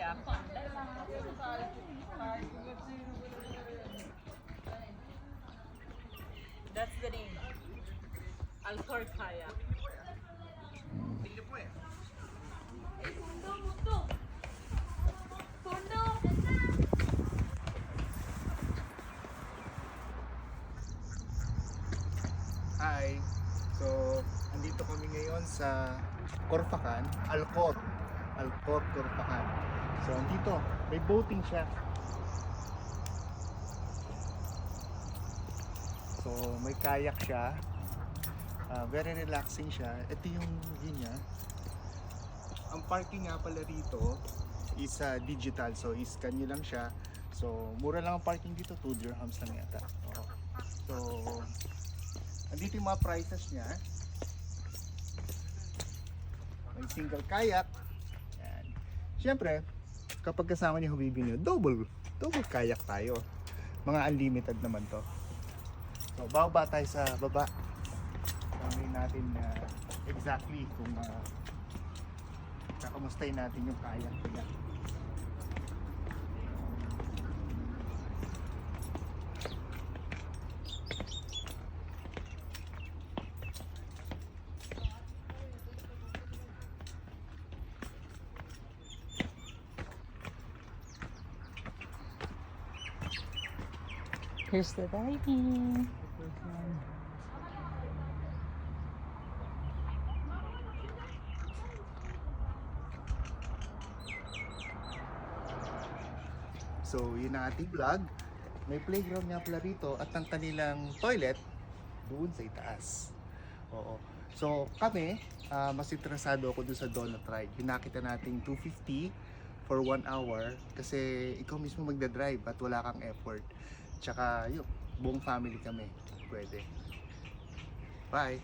kayak. That's the name. Alcor kayak. Hi! So, andito kami ngayon sa Corfacan, Alcor, Corfacan. So, andito, may boating siya. So, may kayak siya. Very relaxing siya. Ito yung view niya. Ang parking nga pala rito is digital. So, i-scan nyo lang siya. So, mura lang ang parking dito. 2 dirhams lang yata. Oo. So, andito yung mga prices niya. May single kayak. Yan. Siyempre, kapag kasama niyo habibi niyo, double kayak tayo. Mga unlimited naman to. So, bababa tayo sa baba. Sabihin natin exactly kung kakamustahin natin yung kayak nila. Here's the diving. So, yun ang ating vlog. May playground nga pala rito at ang kanilang toilet doon sa itaas. Oo. So, kami, mas interesado ako doon sa donut ride. Hinakita natin 250 for 1 hour kasi ikaw mismo magdadrive at wala kang effort. Tsaka, yun, buong family kami. Pwede. Bye!